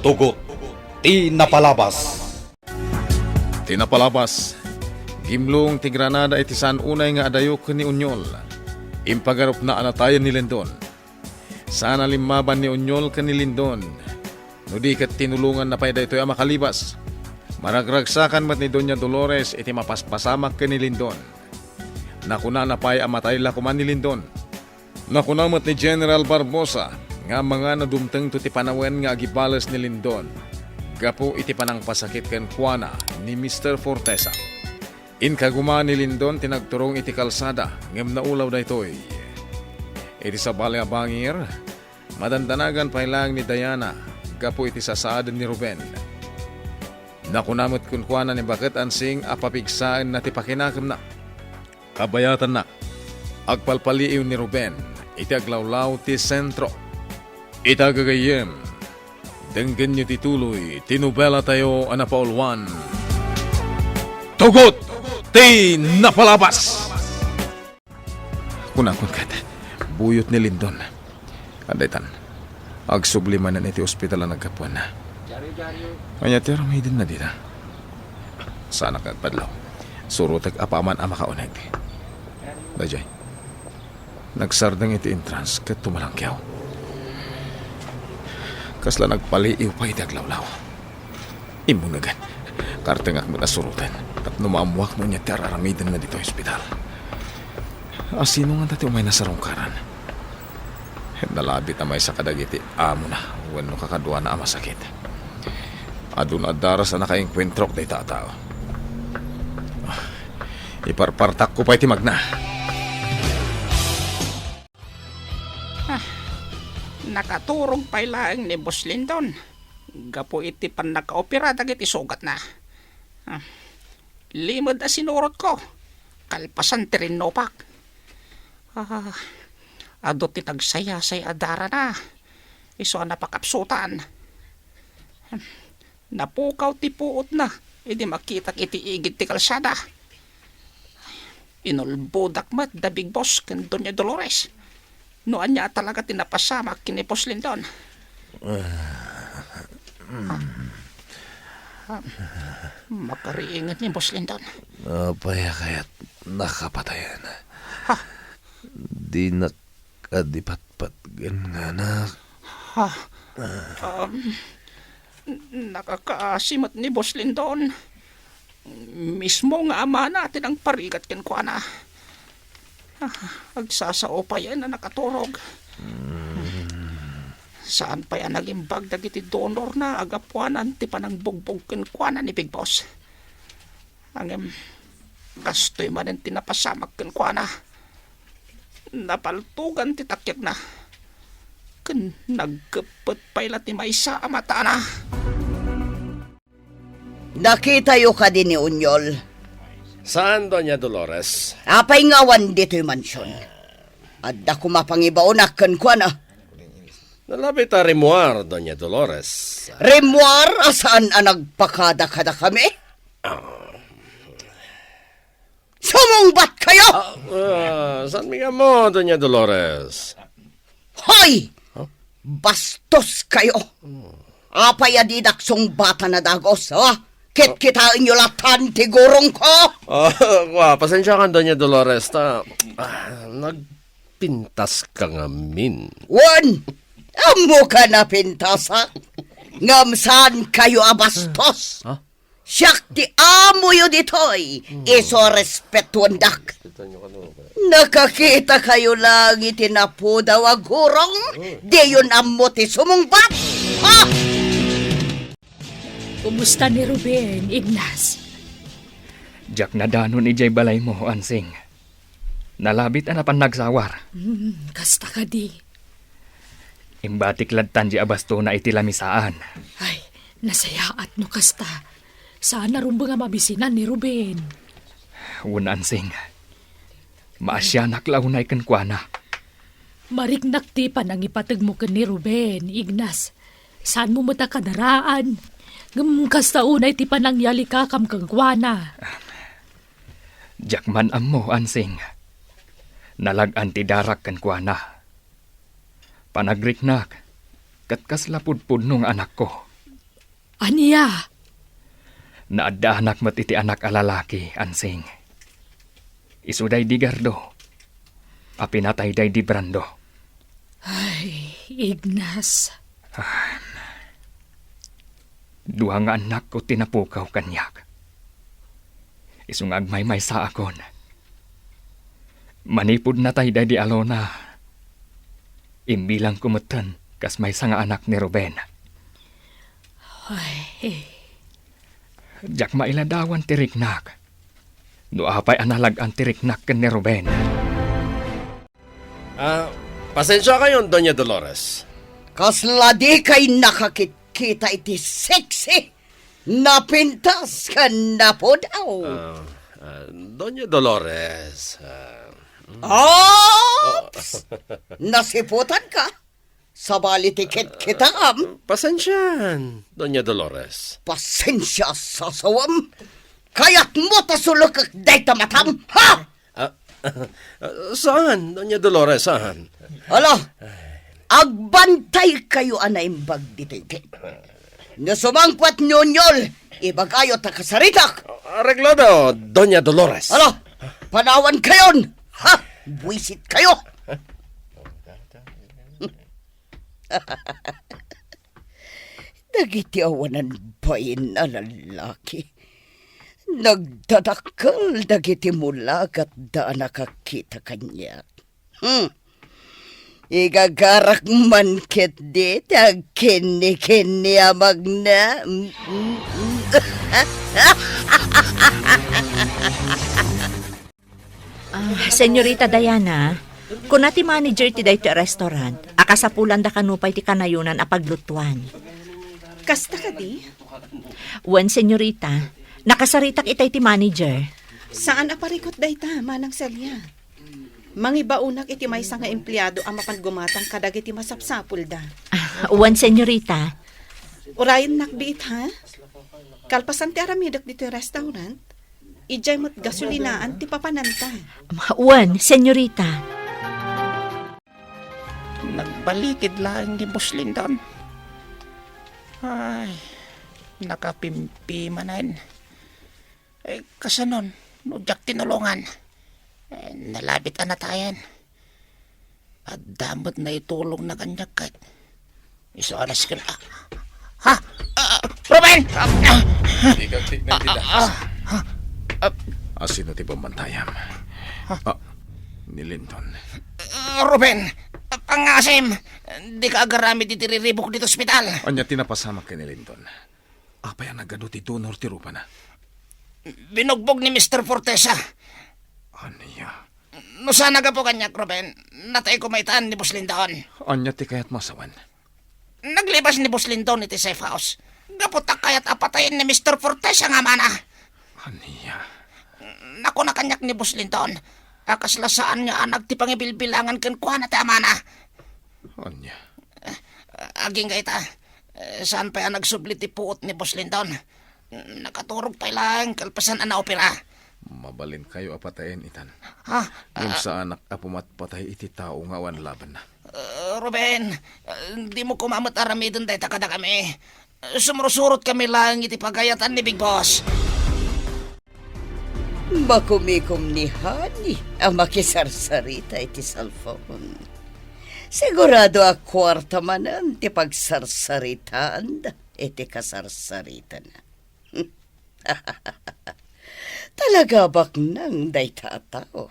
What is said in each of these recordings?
Tugot, tinapalabas. Tinapalabas. Gimlong ti Granada iti saan unay nga adayok ni Unyol. Impagarop na anatayan ni Lindon. Sana limaban ni Unyol ka ni Lindon. No di kat tinulungan na pa'y daytoy makalibas. Maragragsakan mat ni Doña Dolores iti mapaspasamak ka ni Lindon. Nakuna na pa'y amatay lakuman ni Lindon. Nakuna mat ni General Barbosa nga mga nadumteng to ti panawen nga agibalas ni Lindon. Gapo iti panang pasakit ken kuana ni Mr. Fortesa. Inkaguma ni Lindon tinagturong iti kalsada ngem naulaw daytoy. Iti sa Baliabangir, madandanagan pa lang ni Diana gapo iti sasaad ni Ruben. Nakunamot kun kuana ni bakit ansing apapigsaan na ti pakinakam na. Kabayatan na. Agpalpaliiw ni Ruben iti aglawlaw ti sentro. Itagagayem. Denggan nyo tituloy, tinubela tayo anapaulwan. Tugot! Tinapalabas! Kunakun kat, buyot ni Lindon. Andaytan, agsubliman na iti ospital na nagkapuan na. Kanya tira may din na dita. Sana kagpadlaw. Surutag apaman ang makaunag. Dajay, nagsardang iti entrance kat tumalangkyaw. Kasla nagpaliiw pa iti aglawlaw. Imunagan, kartengak mo na surutan at numamuak mo niya tiraramidin na dito ospital. Asino nga dati umay nasarungkaran? Nalabit na may sa kadagiti amo na wano kakadwa na masakit. Adun adaras na nakaengkwentrok day tatao. Iparpartak ko pa iti magna. Nakaturong pa ilang ni Boss Lindon. Gapo iti pan nakaopera dagiti sugat na. Limod na sinurot ko. Kalpasan ti rin nopak. Ado ti tagsaya-say adara na. Iso napakapsutan. Napukaw ti puot na. Hindi makitak iti igit ti kalsada. Inulbudak mat da big boss kan Doña Dolores. Noan niya talaga tinapasamak kini Boss Lindon. Mapariingat ni Boss Lindon. Paya kaya't nakapatayan. Di nakadipat-pat nga na. Nakakaasimat ni Boss Lindon. Mismo nga ama natin ang parigat ken kuana. Agsasao pa yan na nakaturog. Saan pa yan nagimbag dagiti donor na agapuanan ti panang bugbog ken kuana ni Big Boss. Ang gastoy man ang tinapasamak ken kuana. Napaltugan ti takyak na. Ken nagkapot pa ila ti maysa amata na. Nakita yu ka din ni Unyol. Saan, Doña Dolores? Apay ngawan dito yung mansyon. Adda kumapangibaunak kan kwa na. Nalapit a rimuar, Doña Dolores. Remuar, asaan ang nagpakada-kada kami? Sumungbat kayo! Saan mi mo, Doña Dolores? Hoy! Bastos kayo! Apay adidaksong bata na dagos, ha? Kit-kitain nyo latan, tigurong ko! Pasensya ka, Doña Dolores. Nagpintas ka nga min. Wan! Amo ka na pintasa? Ngamsaan kayo abastos? Siyak ti amo yo ditoy. Iso respetuan dak. Nakakita kayo lang itinapudaw agurong. Di yun amo ti sumungbat. Ha? Kumusta ni Ruben, Ignas? Jak na danon ijay balay mo, Ansing. Nalabit anapan nagsawar. Kasta ka di. Imbatik ladtan di abasto na itilamisaan. Ay, nasayaat no kasta. Sana rumba nga mabisinan ni Ruben. Un Ansing. Maasyanak launay kan kuana. Mariknak ti panang ipatag mo kan ni Ruben, Ignas. Saan mo mata kadaraan? Kasta unay ti panang yali ka kam kagwana. Jakman mo, Ansing. Nalag-an ti darak kan kuana. Panagriknak, kat kaslapudpud nung anak ko. Aniya? Naadda anak mat iti anak alalaki, Ansing. Isuday di Gardo. Apinatay day di Brando. Ay, Ignas. Duha nga anak ko tinapukaw kanyak. Isungag may sa akon. Manipod na tay day di Alona. Imbilang kumutan kas may nga anak ni Ruben. Ay, Jak mailadawan ti Riknak. Nuapay analag ang ti Riknak ken ni Ruben. Pasensya kayo, Doña Dolores. Kasla di kay nakakita iti sexy na pintas ka na po daw. Doña Dolores. Ops! Nasiputan ka? Sabali tikit kitam. Pasensyan, Doña Dolores. Pasensya sa sawam. Kaya't mo tasulok day tamatam, ha? Saan, Doña Dolores, saan? Alo, agbantay kayo anaimbag dito. Nasumangpat nyonyol, ibagayo takasaritak. Arreglado, Doña Dolores. Alo, panawan kayon, ha? Buisit kayo. Nagitiawanan bayin na lalaki. Nagdadakal dagiti mulagat da nakakita kanya. Igagarak man ket di tag kini amagna. Senyorita Diana, kung nati manager ti dayto restaurant, akasapulan da kanupay ti kanayunan a paglutuan. Kasta ka di? Wen, senyorita, nakasaritak itay ti manager. Saan aparikot dayta, manang Celia? Mangibaunak iti may nga empleyado ang mapangumatang kadag iti masapsapul da. Wen, senyorita. Urayan nakbiit ha? Kalpasan ti aramidok dito yung restaurant, ijay mo't gasolinaan ti papananta. Wen, senyorita. Nagbalikid lang ni Boss Lindon. Ay, nakapimpi manan. Eh, kasanon, nujak tinulungan. Eh, nalabit anatayan. At damot na itulong na kanyak kat. Iso alas ka na. Ha? Ruben! Ikaw tignan tida. Asino ti pamantayam? Ni Linton. Ruben! Pangasim! Di ka agarami di tiriribok dito ospital. Anya tinapasama ka ni Linton. Apay ang nagado ti donor ti rupa na. Binugbog ni Mr. Fortesa. Anya? No sana ka po kanyak, Ruben. Natay ko maitaan ni Boss Lindon. Anya ti kayat masawan. Naglibas ni Boss Lindon iti safe house. Gaputak kayat apatayin ni Mr. Fortesa nga mana. Anya? Nako na kanyak ni Boss Lindon. Akaslasaan nga anak ti pangibilbilangan ken kuha na ti amana. Anya? Aging kaita. Saan pa ang nagsubli ti puot ni Boss Lindon? Nakaturog pa lang kalpasan ang naopera. Mabalin kayo apatayin itan. Ha? Yung sa anak apumat patay iti tao nga wan laban na. Ruben, di mo kumamot aramidon dahi takada kami. Sumrusurot kami lang iti pagayatan ni Big Boss. Makumikom ni Hani ang makisarsarita iti cellphone. Sigurado a kwarta manan ti pagsarsaritaan iti kasarsarita na. Talaga bak nang dayta tao.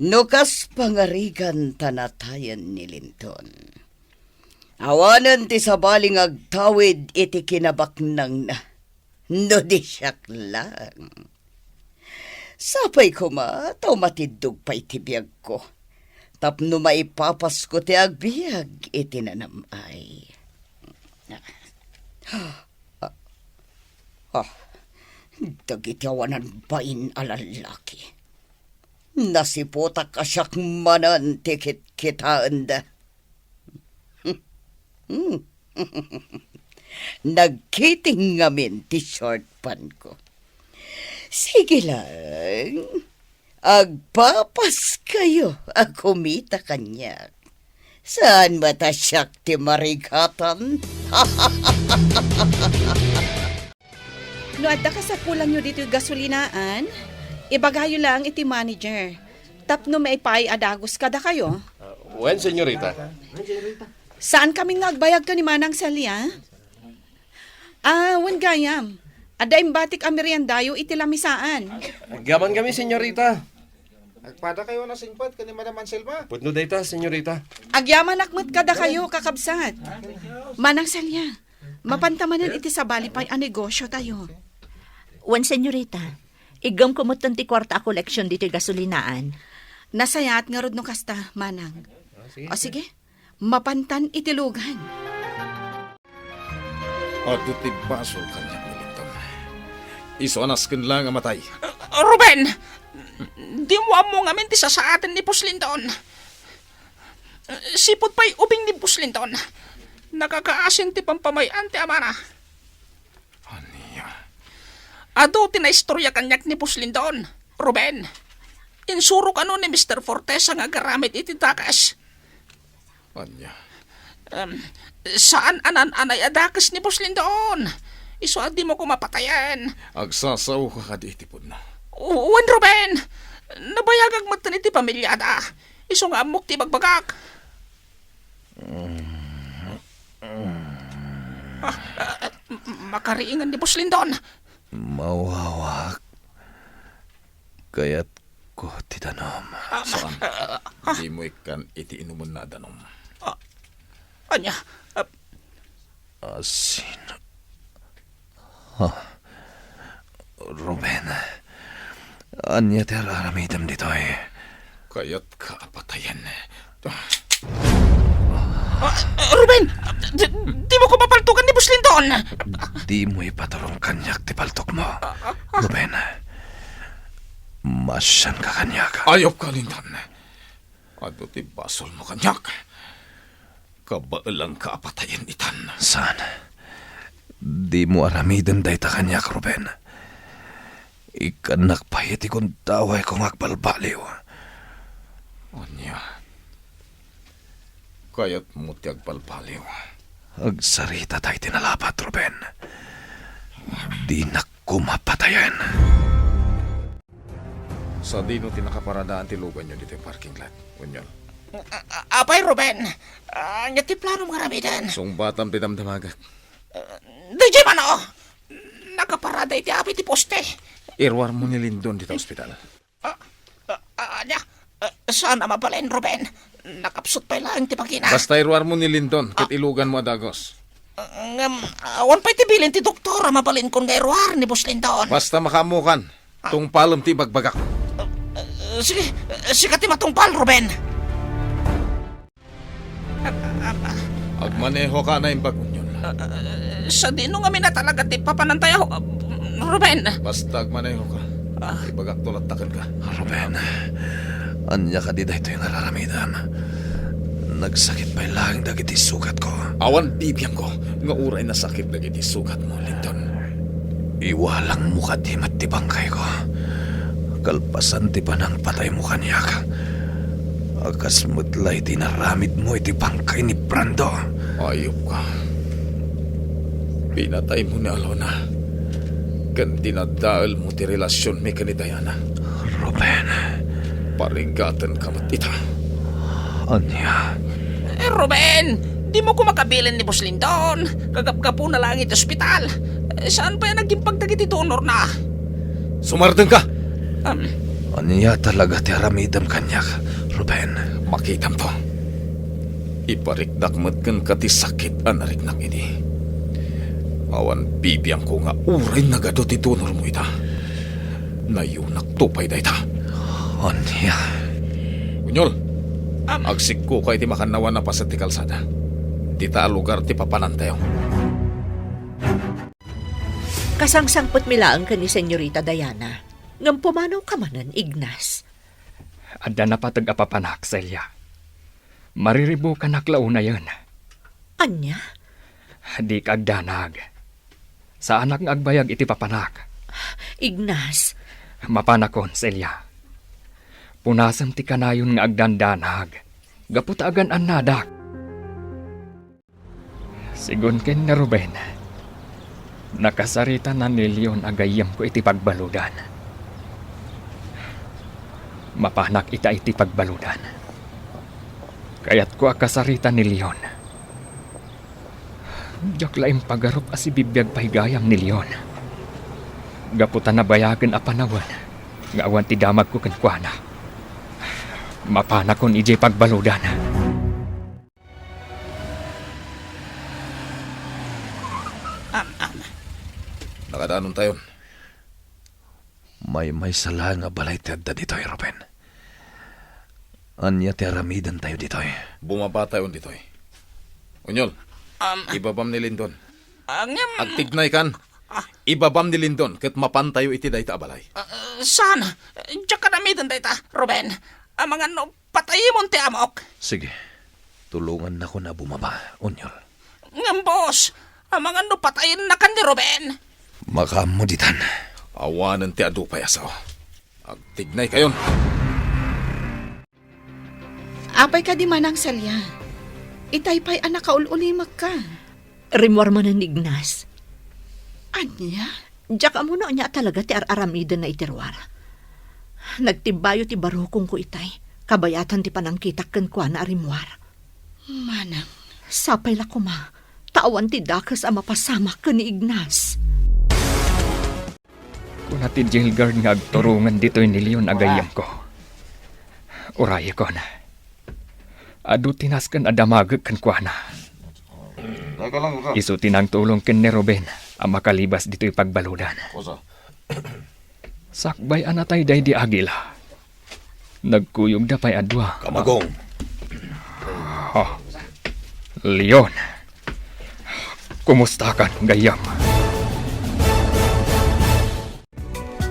Nukas pangarigan tanatayan ni Linton. Awanan ti sabaling agtawid iti kinabaknang na. No di siyak lang. Sapay ko taw matidog pa iti biyag ko. Tapno maipapas ko ti agbiyag iti nanamay. Dagitiawanan bain alalaki. Nasipotak asyak manan tikit kitaan da. Nagkiting ngamin ti short pan ko. Sige lang. Agpapas kayo. Kumita kanya. Saan matasyak ti marigatan? No adda ka sa pulang nyo dito yung gasolinaan, ibagayo lang iti manager. Tapno may pay adagos kada kayo. When, senyorita? Saan kami ngagbayag ka ni Manang Celia? Wen gayam. Ada imbatik ameriandayo iti lamisaan. Gaman kami, senyorita. Agpada kayo na singpot kani Madam Anselma. Putno dayta, senyorita. Agyaman akmet kada kayo kakabsat. Manang Celia, mapantamanan iti sabali pa'y a negosyo tayo. Wan, senyorita, igam kumutan ti kwarta a koleksyon dito gasolinaan. Nasayat nga rod no kasta, Manang. O sige, mapantan itilugan. At iti basol kanya Linton. Isoanaskin lang ang matay. Ruben! Di mo amo nga minti sa atin ni Puslindon. Sipot pa'y ubing ni Puslindon. Nakakaasin ti pampamayan ti amana. Aniya. Ado tinaistorya kanyak ni Puslindon. Ruben, insuro ka nun ni Mr. Fortes ang agaramit iti takas. Anya. Saan anan-anay adakas ni Puslindon? Iso di mo ko mapatayan. Agsasaw ka kaditipod na. Uwan, Ruben! Nabayagag matan iti pamilyada. Iso nga amok ti bagbagak. Makariingan ni Puslindon. Mawawak. Kaya't ko titanom. Saan? Di mo ikan iti inumun na danom. Anya, Asin. Ruben. Anya teraramidam dito eh. Kaya't kaapatayan. Ruben! Di mo ko mapaltukan ni Puslindon! Di mo ipatarong kanyak ti paltok mo. Ruben. Masyan ka kanyak. Ayop ka, Linton. Ado ti basol mo kanyak. Kabailang kaapatayan itan. Saan? Di mo aramidam dayta kanyak, Ruben. Ikanak pahiti kong taway kong agbalbaliw. Anya. Kaya't mo ti agbalbaliw. Agsarita tayo tinalapat, Ruben. Di na kumapatayan. Sa dino tinakaparadaan ti lugan nyo dito yung parking lot. Unyol. Apay, Ruben! Anya ti plano mga ramidan. Sungbatam ti damdamagak. DJ Mano! Nakaparada iti api ti poste. Irwar mo ni Lindon dito ospital. Anya, saan na mapalain, Ruben? Nakapsot pa lang ti pagina. Basta irwar mo ni Lindon, kit ilugan mo adagos. Awan pa'y tibilin ti doktora mapalin kong gairwar ni Boss Lindon. Basta makamukan, tungpalom ti bagbagak. Sige, sikat ti matungpal, Ruben. Agmaneho ka na yung bagun yun. Sa dino nga na talaga ti papanantay ako, Ruben. Basta agmaneho ka. Ibagak tulat takan ka. Ruben, anya ka di dahito yung nararamidam. Nagsakit pa lang dagiti sugat ko. Awan bibiyang ko, nga uray na sakit na giti sugat mo, Lindon. Iwalang muka di matibangkay ko. Kalpasan ti panang patay mo kanyak. Akas mutlay tinaramid mo iti bangkay ni Brando. Ayop ka. Pinatay mo ni Alona. Kan dinadaal mo ti relasyon mi kani Diana. Ruben. Parigatan ka matita. Anya. Ruben, di mo ko makabilin ni Boss Lindon. Kagap-gapo na lang iti ospital. Saan pa yan naging pagdagiti donor na? Sumardeng ka! Anya talaga ti aramidam kanyak, Ruben. Makitam to. Iparikdak matkan ka ti sakit anariknak ini. Awan bibiyang ko nga uray nagado ti donor mo ita. Nayunak tupay da ita. Anya. Unyol, agsik ko kay ti makanawan na pa sa ti kalsada. Di ta lugar ti papanantayo. Kasangsangpot milaang ka ni Senyorita Diana. Ngam pumanaw ka manan, Ignas. Adda na patag apapanak, Celia. Mariribo ka naklaw na yun. Anya? Di kagdanag. Sa anak ng agbayag iti papanak. Ignas. Mapanakon, Celia. Punasam ti kanayon nga agdandanag. Gaputagan an nadak. Sigun ken ni Ruben, nakasarita na ni Leon agayam ko iti pagbaludan. Mapanak iti pagbaludan. Kaya't ko akasarita ni Leon. Diyak laing pagarup asi bibiyag pahigayam ni Leon. Gaputan na bayagan a panawan, nga awan ti damag ko kenkwana. Mapanak kon iti pagbaludan. Nakadaanon tayo. May sala nga balay ti adda ditoy, Ruben. Anya ti aramidan tayo ditoy. Bumaba tayo ditoy. Unyol, ibabam ni Lindon. Angem, Agtignay kan. Ibabam ni Lindon ket mapantayo iti dayta abalay. sana, diyak ka namitan dayta, Ruben. Ang mga no, patayimon ti amok. Sige, tulungan na ko na bumaba, Unyol. Ngam, boss, ang mga no, patayin na kan ni Ruben. Makamuditan. Awanan ti adu payasaw. Agtignay kayon. Apay ka di manang Celia. Itaypay anak kaululimag ka. Rimwar man ang Ignas. Anya? Diyak mo na niya talaga ti aramida na itirwar. Nagtibayo ti barukong ko itay. Kabayatan ti panangkitak ken kwa na arimwar. Manang. Sapay la ko ma. Tawan ti dakas ang mapasamak ka ni Ignas. Kung natin jailguard nga agturungan dito'y ni Leon agayam ko. Uraya ko na. Adu tinaskan adamagag kan kwa na. Isu tinang tulong ken ni Ruben ang makalibas dito'y pagbaludan. Sakbay anatay day di agila. Nagkuyog da pa'y adwa. Kamagong. Oh, Leon. Kumusta kan gayam?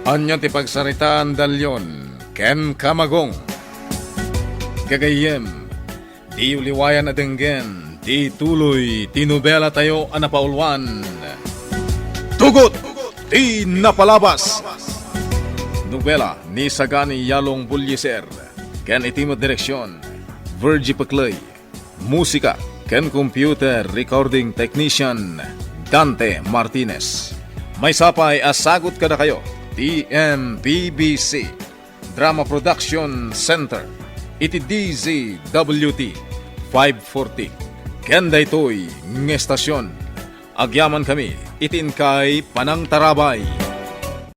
Anya ti pagsaritaan dalyon, ken kamagong. Gagayem, di uliwayan adenggen, di tuloy, tinubela tayo anapaulwan. Tugot, di napalabas. Nobela ni Sagani Yalong Bulyeser, ken itimo direksyon, Virgie Paclay. Musika, ken computer recording technician, Dante Martinez. May sapay asagot kada kayo. TMPBC Drama Production Center iti DZWT 540 Kenda ito'y ng estasyon. Agyaman kami itin kay Panang Tarabay.